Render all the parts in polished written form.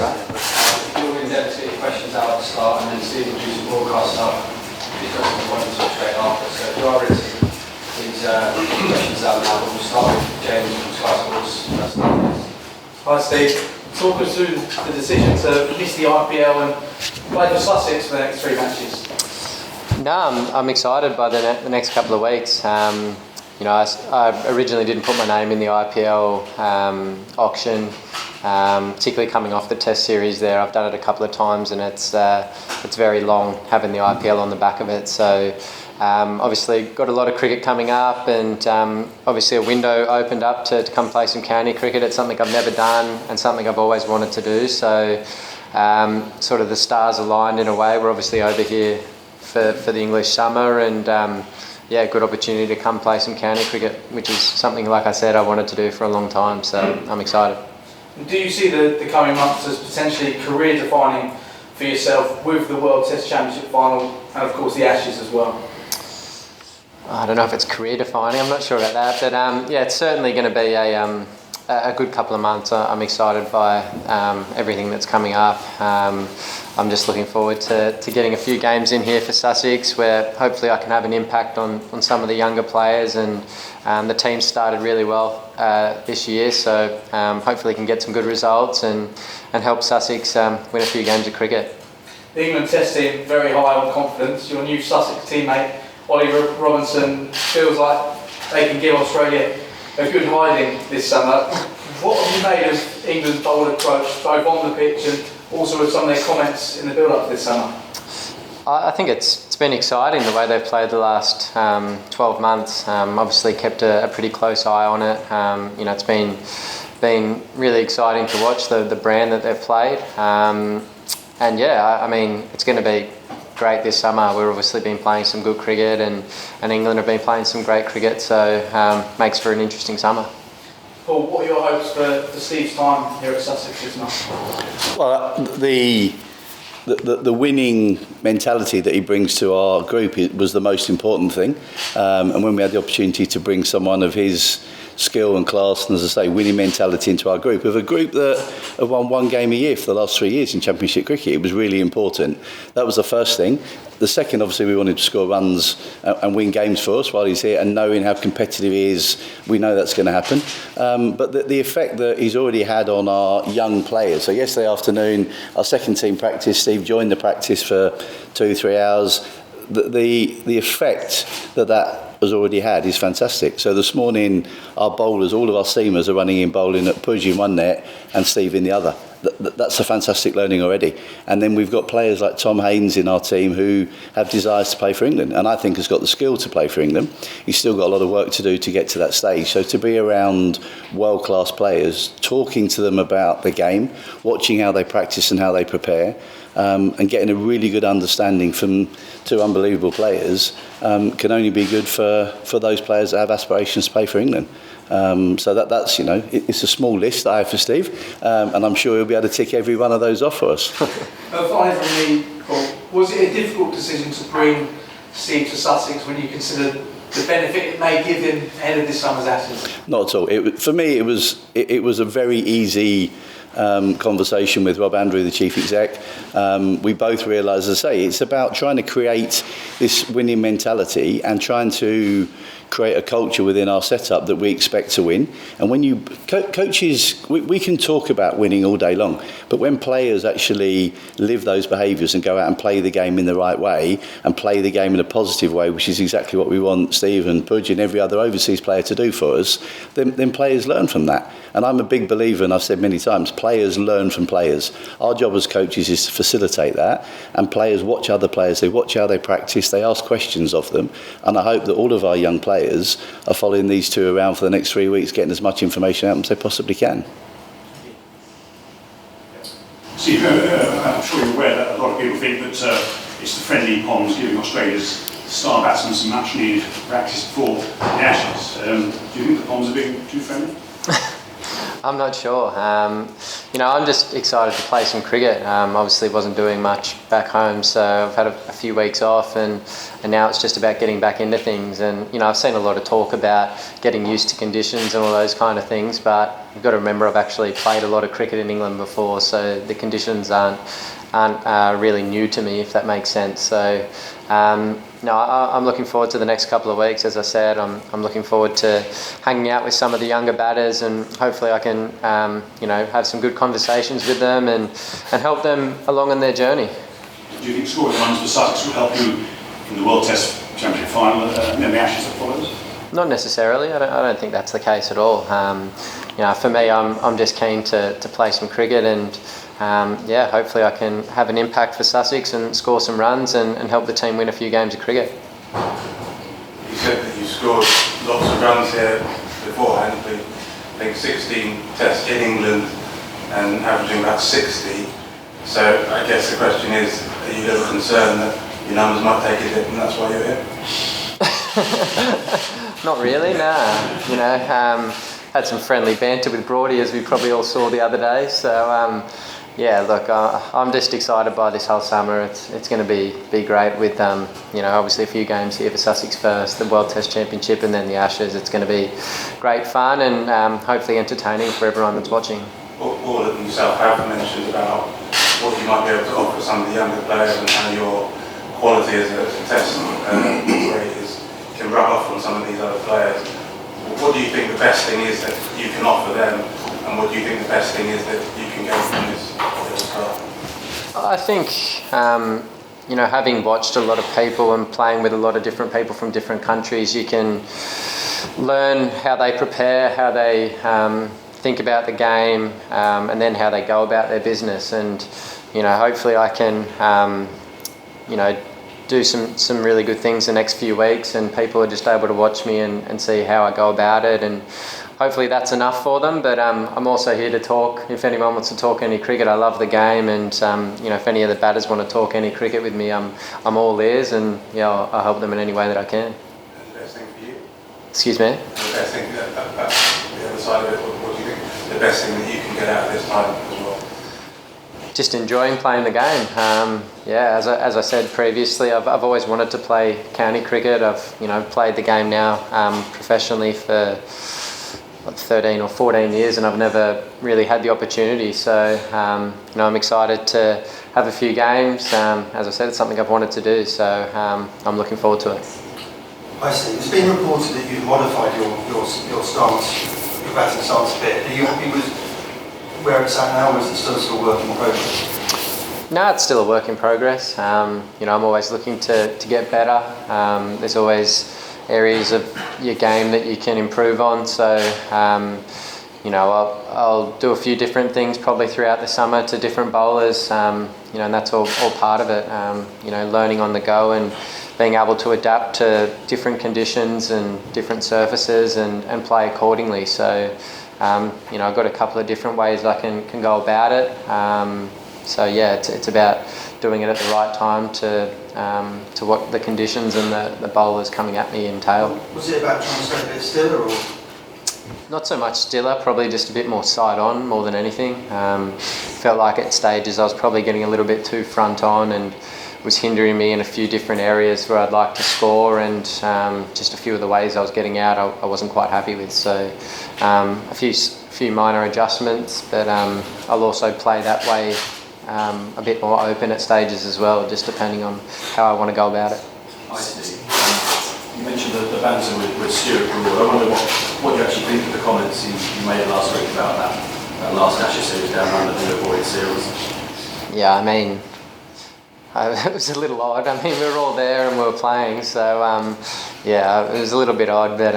about it. If you're going to endeavour to get your questions out at the start, and then Steve will do some broadcast stuff, he's got some points straight after. So if you are ready to these questions out now, we'll start with James from Sky Sports. Hi Steve, talk us through the decision to miss the IPL and play for Sussex for the next 3 matches. No, I'm excited by the next couple of weeks. I originally didn't put my name in the IPL auction, particularly coming off the Test series there. I've done it a couple of times, and it's very long having the IPL on the back of it. So obviously got a lot of cricket coming up, and obviously a window opened up to come play some county cricket. It's something I've never done and something I've always wanted to do. So sort of the stars aligned in a way. We're obviously over here for the English summer, and good opportunity to come play some county cricket, which is something, like I said, I wanted to do for a long time, so I'm excited. Do you see the coming months as potentially career defining for yourself with the World Test Championship final and of course the Ashes as well? I don't know if it's career defining, I'm not sure about that, but it's certainly going to be a good couple of months. I'm excited by everything that's coming up. I'm just looking forward to getting a few games in here for Sussex, where hopefully I can have an impact on some of the younger players, and the team started really well this year, so hopefully can get some good results and help Sussex win a few games of cricket. The England Test team very high on confidence. Your new Sussex teammate Ollie Robinson feels like they can give Australia a good hiding this summer. What have you made of England's bold approach, both on the pitch and also with some of their comments in the build-up to this summer? I think it's been exciting the way they've played the last 12 months. Obviously kept a pretty close eye on it. It's been really exciting to watch the brand that they've played. It's going to be great this summer. We've obviously been playing some good cricket, and England have been playing some great cricket, so makes for an interesting summer. Paul, what are your hopes for Steve's time here at Sussex this month? Well, the winning mentality that he brings to our group was the most important thing, and when we had the opportunity to bring someone of his skill and class, and as I say, winning mentality into our group, of a group that have won 1 game a year for the last 3 years in Championship cricket, it was really important. That was the first thing. The second, obviously, we wanted to score runs and win games for us while he's here, and knowing how competitive he is, we know that's going to happen. But the effect that he's already had on our young players. So yesterday afternoon, our second team practice, Steve joined the practice for 2-3 hours. The effect that has already had is fantastic. So this morning, our bowlers, all of our seamers are running in bowling at Pudge in one net and Steve in the other. That's a fantastic learning already. And then we've got players like Tom Haynes in our team who have desires to play for England, and I think has got the skill to play for England. He's still got a lot of work to do to get to that stage. So to be around world-class players, talking to them about the game, watching how they practice and how they prepare, and getting a really good understanding from 2 unbelievable players can only be good for those players that have aspirations to play for England. So that's it's a small list that I have for Steve, and I'm sure he'll be able to tick every one of those off for us. Finally from me, Paul, was it a difficult decision to bring Steve to Sussex when you consider the benefit it may give him ahead of this summer's Ashes? Not at all. For me, it was a very easy conversation with Rob Andrew, the chief exec. We both realised, as I say, it's about trying to create this winning mentality and trying to create a culture within our setup that we expect to win. And when you coaches, we can talk about winning all day long, but when players actually live those behaviours and go out and play the game in the right way and play the game in a positive way, which is exactly what we want Steve and Pudge and every other overseas player to do for us, then players learn from that. And I'm a big believer, and I've said many times, players learn from players. Our job as coaches is to facilitate that, and players watch other players, they watch how they practice, they ask questions of them, and I hope that all of our young players are following these 2 around for the next 3 weeks, getting as much information out of them as they possibly can. Steve, I'm sure you're aware that a lot of people think that it's the friendly ponds giving Australia's star batsmen some much needed practice before the Ashes. Do you think the ponds are being too friendly? I'm not sure. I'm just excited to play some cricket. Obviously wasn't doing much back home, so I've had a few weeks off, and now it's just about getting back into things. And I've seen a lot of talk about getting used to conditions and all those kind of things, but you've got to remember I've actually played a lot of cricket in England before, so the conditions aren't really new to me, if that makes sense. So no, I'm looking forward to the next couple of weeks. As I said, I'm looking forward to hanging out with some of the younger batters, and hopefully I can have some good conversations with them and help them along on their journey. Do you think scoring runs for Sussex will help you in the World Test Championship final and then the Ashes that follows? Not necessarily. I don't think that's the case at all. For me, I'm just keen to play some cricket, and hopefully I can have an impact for Sussex and score some runs and help the team win a few games of cricket. You said that you scored lots of runs here beforehand, I think 16 tests in England and averaging about 60. So I guess the question is, are you a little concerned that your numbers might take a dip and that's why you're here? Not really, nah. Had some friendly banter with Brody, as we probably all saw the other day. So I'm just excited by this whole summer. It's going to be great with obviously a few games here for Sussex first, the World Test Championship, and then the Ashes. It's going to be great fun and hopefully entertaining for everyone that's watching. All of yourself have mentioned about what you might be able to offer some of the younger players and how your quality as a test operators can rub off on some of these other players. What do you think the best thing is that you can offer them, and what do you think the best thing is that you can get from this start? I think, having watched a lot of people and playing with a lot of different people from different countries, you can learn how they prepare, how they think about the game, and then how they go about their business. And, hopefully I can, do some really good things the next few weeks, and people are just able to watch me and see how I go about it, and hopefully that's enough for them. But I'm also here to talk. If anyone wants to talk any cricket, I love the game, and if any of the batters want to talk any cricket with me, I'm all ears, and I'll help them in any way that I can. And the best thing for you? Excuse me? The best thing, that's the other side of it, what do you think the best thing that you can get out of this time as well? Just enjoying playing the game. As I said previously, I've always wanted to play county cricket. I've played the game now professionally for 13 or 14 years, and I've never really had the opportunity. So I'm excited to have a few games. As I said, it's something I've wanted to do, so I'm looking forward to it. I see. It's been reported that you've modified your stance, your batting stance a bit. Are you happy with where it's at now, or is it still a work in progress? No, it's still a work in progress. I'm always looking to get better. There's always areas of your game that you can improve on. So, I'll do a few different things probably throughout the summer to different bowlers, and that's all part of it. Learning on the go and being able to adapt to different conditions and different surfaces and play accordingly. So, I've got a couple of different ways I can go about it. It's about doing it at the right time to what the conditions and the bowlers coming at me entail. Was it about trying to stay a bit stiller, or? Not so much stiller, probably just a bit more side on more than anything. Felt like at stages I was probably getting a little bit too front on and was hindering me in a few different areas where I'd like to score, and just a few of the ways I was getting out I wasn't quite happy with. So a few minor adjustments, but I'll also play that way a bit more open at stages as well, just depending on how I want to go about it. I see. You mentioned the banter with Stuart Broad. I wonder what you actually think of the comments you made last week about that last Ashes series down under the avoid series. Yeah, it was a little odd. We were all there and we were playing, so it was a little bit odd, but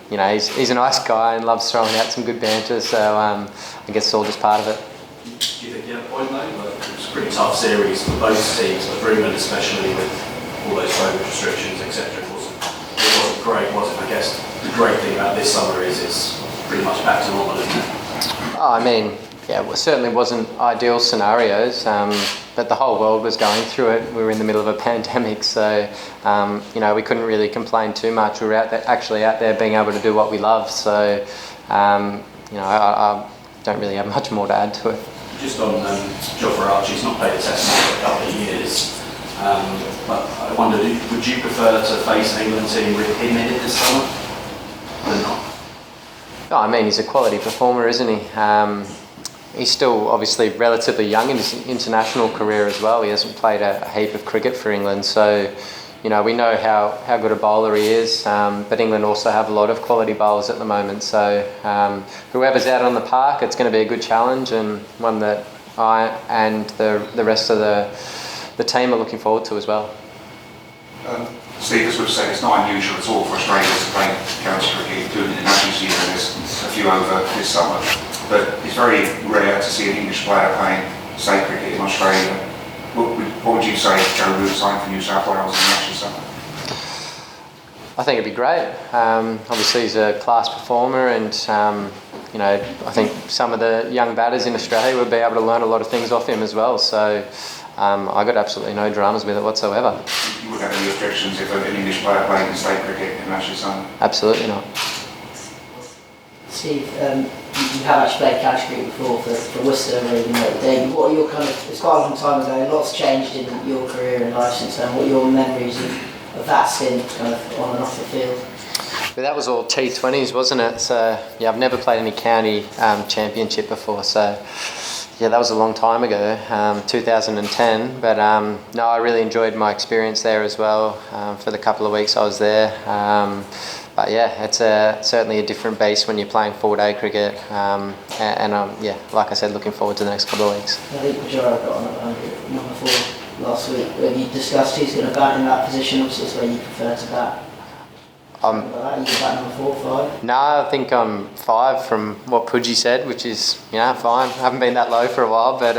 he's a nice guy and loves throwing out some good banter, so I guess it's all just part of it. Do you think you had a point though? It was a pretty tough series for both teams, but England especially with all those COVID restrictions, etc. It wasn't great, was it? I guess the great thing about this summer is it's pretty much back to normal, isn't it? It certainly wasn't ideal scenarios, but the whole world was going through it. We were in the middle of a pandemic, so we couldn't really complain too much. We were actually out there being able to do what we love, so I don't really have much more to add to it. Just on Jofra Archie, he's not played a test for a couple of years. But I wondered, would you prefer to face an England team with him in it this summer? Or not? Oh, I mean, he's a quality performer, isn't he? He's still obviously relatively young in his international career as well. He hasn't played a heap of cricket for England, so we know how good a bowler he is. But England also have a lot of quality bowlers at the moment, so whoever's out on the park, it's going to be a good challenge, and one that I and the rest of the team are looking forward to as well. Steve, as we've said, it's not unusual at all for Australia to play county cricket, including the national team, and there's a few over this summer. But it's very rare to see an English player playing state cricket in Australia. What would you say if Joe Root signed for New South Wales in the national summer? I think it'd be great. Obviously, he's a class performer, and I think some of the young batters in Australia would be able to learn a lot of things off him as well. So I got absolutely no dramas with it whatsoever. You would have any objections if an English player played in state cricket in national summer? Absolutely not. Steve, you have actually played county cricket before for Worcester and Notre Dame. What are your it's quite a long time ago, lots changed in your career and life since then. What are your memories of that stint kind of on and off the field? But that was all T20s, wasn't it? So yeah, I've never played any county championship before, so yeah, that was a long time ago, 2010. But no, I really enjoyed my experience there as well for the couple of weeks I was there. But yeah, it's certainly a different beast when you're playing 4-day cricket, and yeah, like I said, looking forward to the next couple of weeks. I think Pujara got on at 100, number 4 last week. Have you discussed who's going to bat in that position? Obviously, it's where you prefer to bat. You can bat number 4, 5? No, I think I'm 5 from what Pudgy said, which is fine. I haven't been that low for a while, but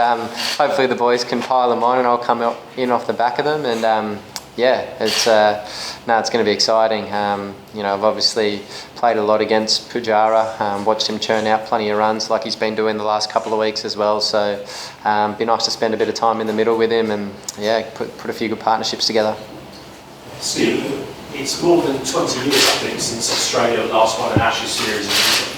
hopefully the boys can pile them on and I'll come in off the back of them, and yeah, it's going to be exciting. I've obviously played a lot against Pujara, watched him churn out plenty of runs like he's been doing the last couple of weeks as well, so be nice to spend a bit of time in the middle with him and yeah, put a few good partnerships together. Steve, it's more than 20 years, I think, since Australia last won an Ashes series in England.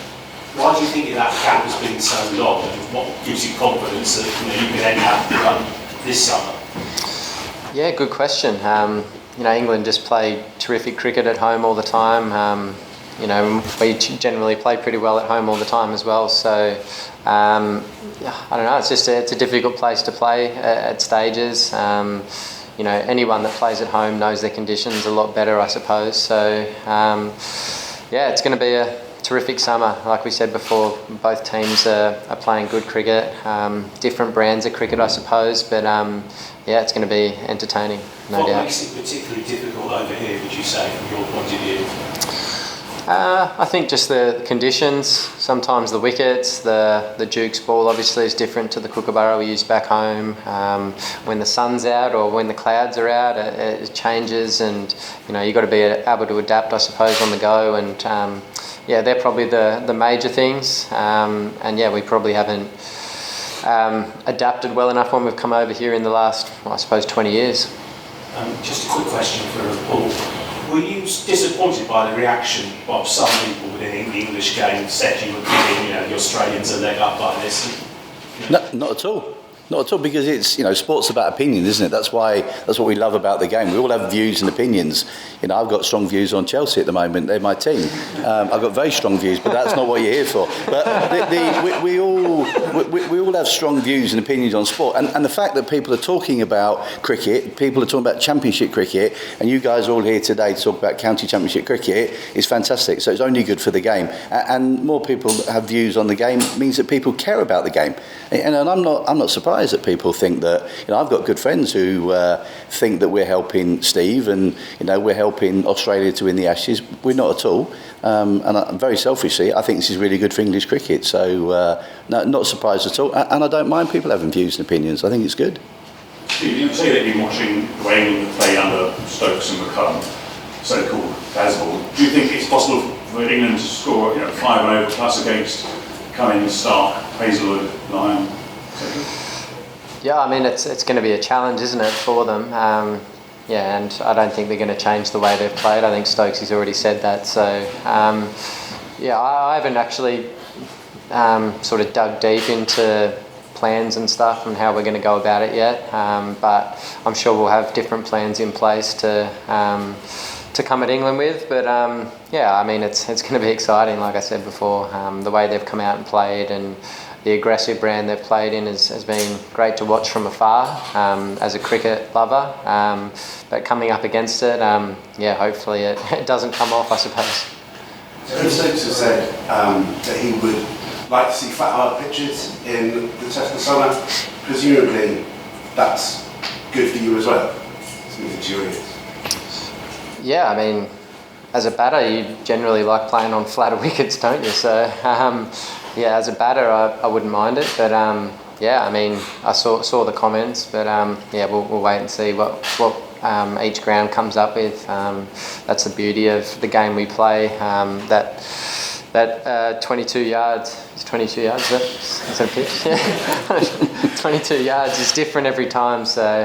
Why do you think that gap has been so long, and what gives you confidence that you can end up the run this summer? Yeah, good question. England just play terrific cricket at home all the time. We generally play pretty well at home all the time as well. So, I don't know, it's a difficult place to play at stages. Anyone that plays at home knows their conditions a lot better, I suppose. So, yeah, it's going to be a terrific summer. Like we said before, both teams are playing good cricket, different brands of cricket, I suppose, but yeah, it's going to be entertaining, no doubt. What makes it particularly difficult over here, would you say, from your point of view? I think just the conditions, sometimes the wickets, the Duke's ball obviously is different to the Kookaburra we use back home. When the sun's out or when the clouds are out, it changes, and you've got to be able to adapt, I suppose, on the go, and yeah, they're probably the major things, and yeah, we probably haven't adapted well enough when we've come over here in the last, I suppose, 20 years. Just a quick question for Paul. Were you disappointed by the reaction of some people within the English game said you were giving the Australians a leg up like this? No, not at all. Not at all, because it's sport's about opinion, isn't it? That's what we love about the game. We all have views and opinions. I've got strong views on Chelsea at the moment. They're my team. I've got very strong views, but that's not what you're here for. But we all have strong views and opinions on sport, and the fact that people are talking about cricket, people are talking about Championship cricket, and you guys are all here today to talk about County Championship cricket is fantastic. So it's only good for the game, and more people that have views on the game means that people care about the game, and I'm not surprised that people think that. I've got good friends who think that we're helping Steve and we're helping Australia to win the Ashes. We're not at all, and very selfishly, I think this is really good for English cricket. So no, not surprised at all, and I don't mind people having views and opinions. I think it's good. You say that you've been watching the way England play under Stokes and McCullum, so-called Bazball. Do you think it's possible for England to score 5 over plus against Cummins, Stark, Hazelwood, Lyon, etc.? Yeah, I mean, it's going to be a challenge, isn't it, for them? Yeah, and I don't think they're going to change the way they've played. I think Stokes has already said that. So, yeah, I haven't actually sort of dug deep into plans and stuff and how we're going to go about it yet, but I'm sure we'll have different plans in place to come at England with. But yeah, I mean, it's going to be exciting, like I said before. The way they've come out and played and the aggressive brand they've played in has been great to watch from afar as a cricket lover. But coming up against it, yeah, hopefully it doesn't come off, I suppose. Steve Stokes has said that he would like to see flat hard pitches in the test of summer. Presumably that's good for you as well. It's music to your ears. Yeah, I mean, as a batter, you generally like playing on flatter wickets, don't you? So, yeah, as a batter, I wouldn't mind it. But yeah, I mean, I saw the comments, but yeah, we'll wait and see what each ground comes up with. That's the beauty of the game we play. That 22 yards. Is 22 yards? Is that a pitch? Yeah. 22 yards is different every time. So,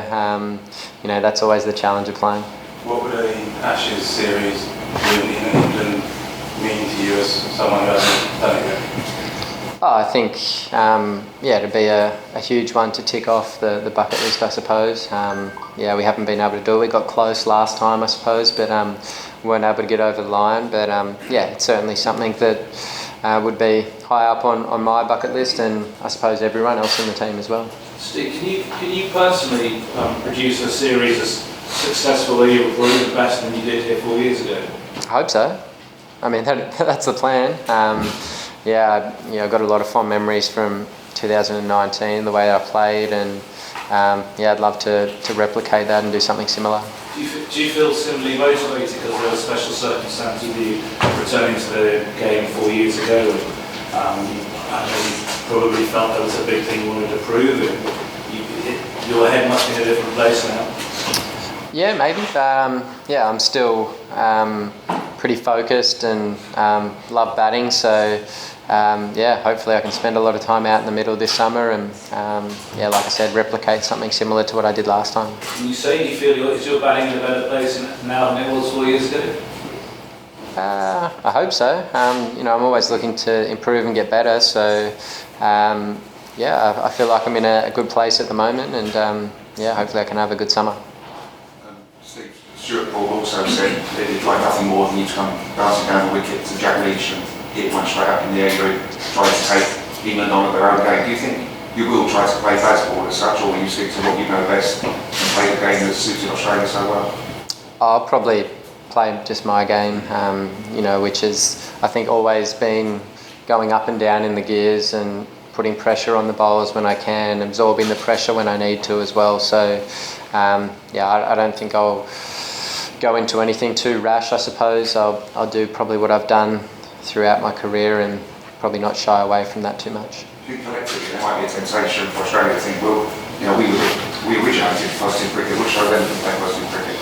you know, that's always the challenge of playing. What would a Ashes series in England mean to you as someone who hasn't done it yet? Oh, I think, yeah, it'd be a huge one to tick off the bucket list, I suppose. Yeah, we haven't been able to do it. We got close last time, I suppose, but we weren't able to get over the line. But yeah, it's certainly something that would be high up on my bucket list, and I suppose everyone else in the team as well. Steve, can you personally produce a series as successfully or even better than you did here 4 years ago? I hope so. I mean, that's the plan. Yeah, I got a lot of fond memories from 2019, the way I played, and yeah, I'd love to replicate that and do something similar. Do you feel similarly motivated because there were special circumstances with you returning to the game 4 years ago, and you probably felt that was a big thing you wanted to prove, and your head must be in a different place now? Yeah, maybe. Yeah, I'm still pretty focused and love batting, so yeah, hopefully I can spend a lot of time out in the middle this summer and yeah, like I said, replicate something similar to what I did last time. Can you say you feel is your batting in a better place now than it was 4 years ago? I hope so. You know, I'm always looking to improve and get better, so yeah, I feel like I'm in a good place at the moment, and yeah, hopefully I can have a good summer. Stuart Broad also said that he'd like nothing more than you to come bouncing down the wicket to Jack Leach and hit one straight up in the air group, try to take England on at their own game. Do you think you will try to play baseball as such, or will you stick to what you know best and play the game that suited Australia so well? I'll probably play just my game, you know, which is, I think, always been going up and down in the gears and putting pressure on the bowlers when I can, absorbing the pressure when I need to as well. So, yeah, I don't think I'll go into anything too rash, I suppose. I'll do probably what I've done throughout my career and probably not shy away from that too much. Do you collectively, there might be a temptation for Australia to think, well, you know, we originated first in cricket, which I then play first in cricket?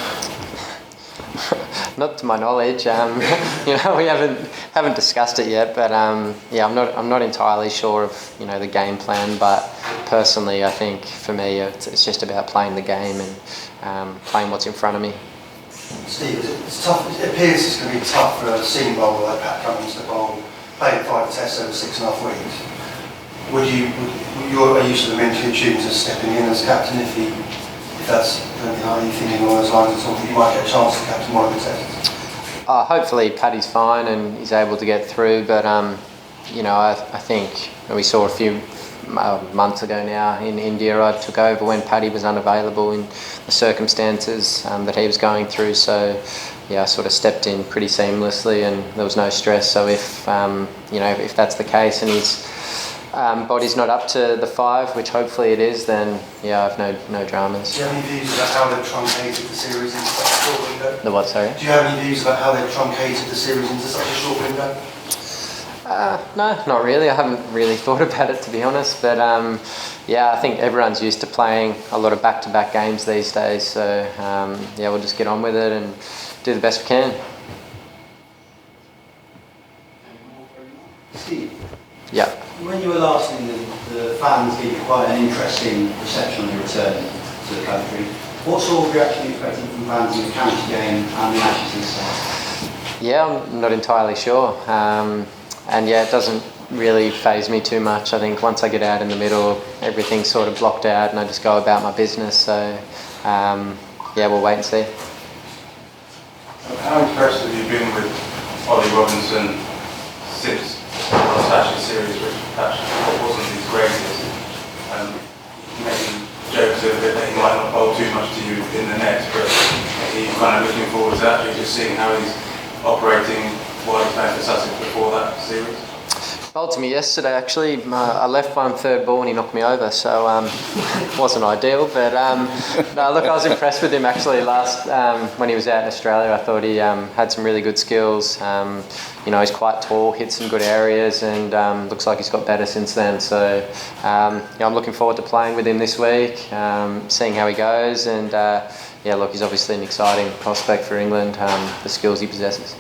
Not to my knowledge. You know, we haven't discussed it yet, but yeah, I'm not entirely sure of, you know, the game plan. But personally, I think for me, it's just about playing the game and playing what's in front of me. Steve, it's tough. It appears it's going to be tough for a seam bowler like Pat Cummins to bowl, playing 5 tests over 6.5 weeks. Are you sort of mentally attuned to stepping in as captain if that's going to be, are you thinking along those lines at all, that you might get a chance to captain one of the tests? Hopefully Paddy's fine and he's able to get through, but you know, I think we saw a few months ago now in India, I took over when Paddy was unavailable in the circumstances that he was going through, so yeah, I sort of stepped in pretty seamlessly and there was no stress. So if you know, if that's the case and his body's not up to the 5, which hopefully it is, then yeah, I've no dramas. Do you have any views about how they've truncated the series into such a short window? The what, sorry? Do you have any views about how they've truncated the series into such a short window? No, not really. I haven't really thought about it, to be honest. But yeah, I think everyone's used to playing a lot of back-to-back games these days. So yeah, we'll just get on with it and do the best we can. Steve? Yeah. When you were last in, the fans gave you quite an interesting reception on your return to the country. What sort of reaction are you expecting from fans in the county game and the Ashes this time? Yeah, I'm not entirely sure. And yeah, it doesn't really faze me too much. I think once I get out in the middle, everything's sort of blocked out and I just go about my business. So, yeah, we'll wait and see. How impressed have you been with Ollie Robinson since the last Ashes series, which perhaps wasn't his greatest? Maybe jokes a bit that he might not bowl too much to you in the net, but are you kind of looking forward to actually just seeing how he's operating while he's playing for Sussex before that series? Bowled to me yesterday actually. I left one third ball and he knocked me over, so wasn't ideal. But no, look, I was impressed with him actually last when he was out in Australia. I thought he had some really good skills. You know, he's quite tall, hits some good areas, and looks like he's got better since then. So yeah, I'm looking forward to playing with him this week, seeing how he goes, and yeah, look, he's obviously an exciting prospect for England. The skills he possesses.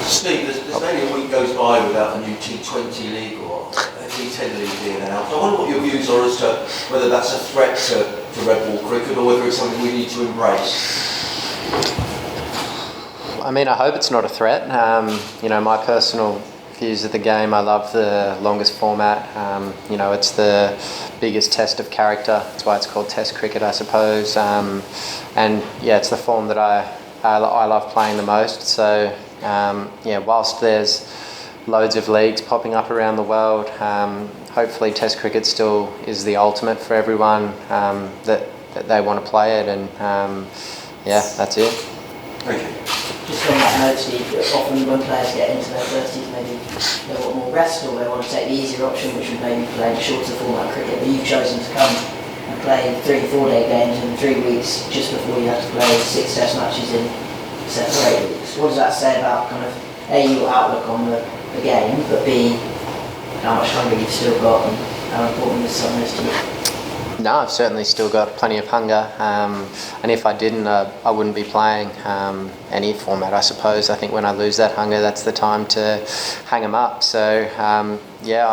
Steve, there's maybe a week goes by without a new T20 league or a T10 league being announced. I wonder what your views are as to whether that's a threat to red ball cricket or whether it's something we need to embrace. I mean, I hope it's not a threat. You know, my personal views of the game, I love the longest format. You know, it's the biggest test of character. That's why it's called Test cricket, I suppose. And yeah, it's the form that I love playing the most. So yeah, whilst there's loads of leagues popping up around the world, hopefully Test cricket still is the ultimate for everyone that they want to play it, and yeah, that's it. Thank you. Just on that note, Steve, often when players get into their 30s, maybe they want more rest or they want to take the easier option, which would maybe play shorter format cricket, but you've chosen to come and play 3-4 day games in 3 weeks just before you have to play 6 test matches in 7 or 8 weeks. What does that say about kind of A, your outlook on the game, but B, how much hunger you've still got and how important this summer is to you? No, I've certainly still got plenty of hunger, and if I didn't, I wouldn't be playing any format, I suppose. I think when I lose that hunger, that's the time to hang them up. So yeah,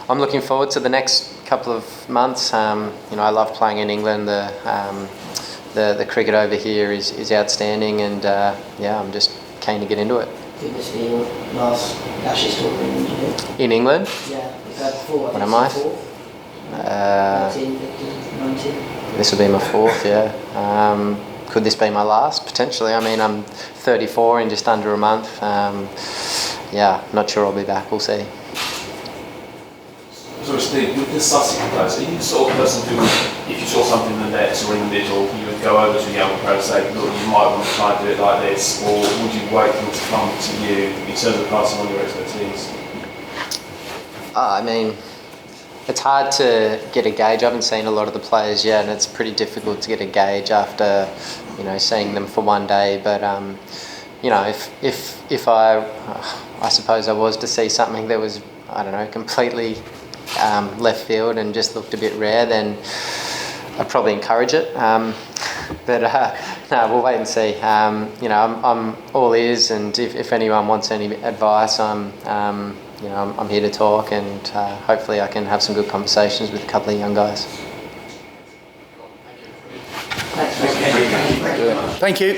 I'm looking forward to the next couple of months. You know, I love playing in England. The cricket over here is outstanding, and yeah, I'm just keen to get into it. Could this be your last Ashes tournament, In England? Yeah, you've had 4. What am I? 19, 15, 19. This will be my 4th, yeah. Could this be my last? Potentially. I mean, I'm 34 in just under a month. Yeah, not sure I'll be back. We'll see. So Steve, with the Sussex players, are you the sort of person who, if you saw something in the nets or in the middle, you would go over to a young pro and say, look, you might want to try and do it like this, or would you wait for them to come to you in terms of passing on your expertise? I mean, it's hard to get a gauge. I haven't seen a lot of the players yet, and it's pretty difficult to get a gauge after, you know, seeing them for one day. But you know, if I suppose I was to see something that was, I don't know, completely left field and just looked a bit rare, then I'd probably encourage it. But no, we'll wait and see. You know, I'm all ears, and if anyone wants any advice, you know, I'm here to talk, and hopefully I can have some good conversations with a couple of young guys. Thanks. Thank you.